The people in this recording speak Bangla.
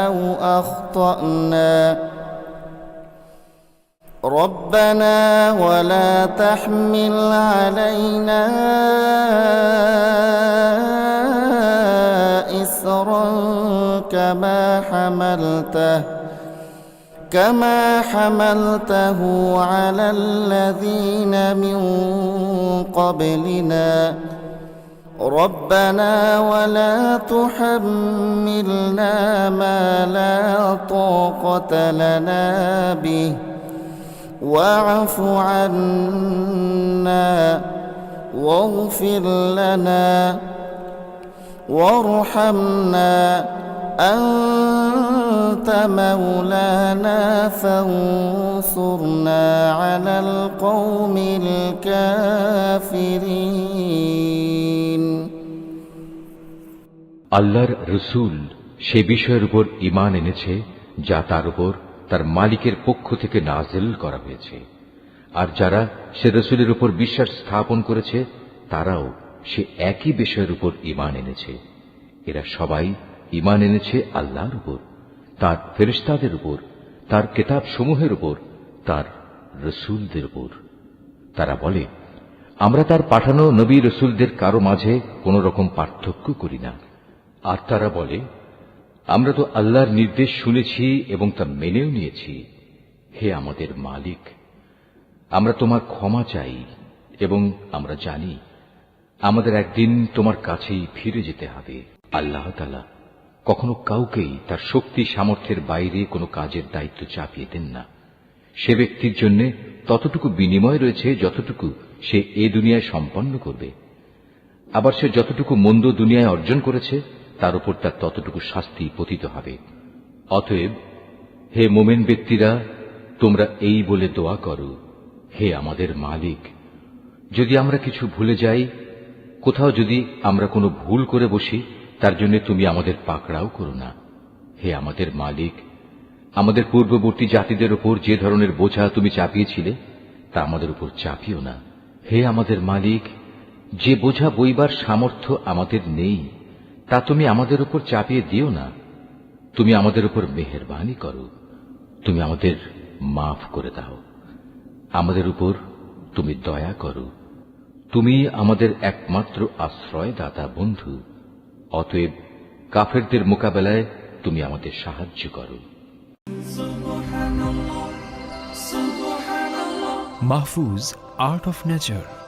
أو أخطأنا ربنا ولا تحمل علينا إصرا كما حملته على الذين من قبلنا ربنا ولا تحملنا ما لا طاقة لنا به واعف عنا واغفر لنا وارحمنا أنت مولانا فانصرنا على القوم الكافرين আল্লাহর রসূল সে বিষয়ের উপর ঈমান এনেছে যা তার উপর তার মালিকের পক্ষ থেকে নাযিল করা হয়েছে, আর যারা সে রসূলের উপর বিশ্বাস স্থাপন করেছে তারাও সে একই বিষয়ের উপর ঈমান এনেছে। এরা সবাই ঈমান এনেছে আল্লাহর উপর, তার ফেরেশতাদের উপর, তার কিতাব সমূহের উপর, তার রসূলদের উপর। তারা বলে, আমরা তার পাঠানো নবী রসূলদের কারো মাঝে কোন রকম পার্থক্য করি না। আর তারা বলে, আমরা তো আল্লাহর নির্দেশ শুনেছি এবং তা মেনেও নিয়েছি। হে আমাদের মালিক, আমরা তোমার ক্ষমা চাই এবং আমরা জানি আমাদের একদিন তোমার কাছেই ফিরে যেতে হবে। আল্লাহ তাআলা কখনো কাউকেই তার শক্তি সামর্থ্যের বাইরে কোনো কাজের দায়িত্ব চাপিয়ে দেন না। সে ব্যক্তির জন্য ততটুকু বিনিময় রয়েছে যতটুকু সে এ দুনিয়ায় সম্পন্ন করবে, আবার সে যতটুকু মন্দ দুনিয়ায় অর্জন করেছে তার উপর তার ততটুকু শাস্তি পতিত হবে। অতএব হে মোমেন ব্যক্তিরা, তোমরা এই বলে দোয়া করো, হে আমাদের মালিক, যদি আমরা কিছু ভুলে যাই, কোথাও যদি আমরা কোনো ভুল করে বসি, তার জন্য তুমি আমাদের পাকড়াও করো না। হে আমাদের মালিক, আমাদের পূর্ববর্তী জাতিদের উপর যে ধরনের বোঝা তুমি চাপিয়েছিলে তা আমাদের উপর চাপিও না। হে আমাদের মালিক, যে বোঝা বইবার সামর্থ্য আমাদের নেই তা তুমি আমাদের উপর চাপিয়ে দিও না। তুমি আমাদের উপর মেহেরবানি করো, তুমি আমাদের মাফ করে দাও, আমাদের উপর তুমি দয়া করো। তুমি আমাদের একমাত্র আশ্রয়দাতা বন্ধু। অতএব কাফেরদের মোকাবেলায় তুমি আমাদের সাহায্য করো। Mahfuz, Art of Nature।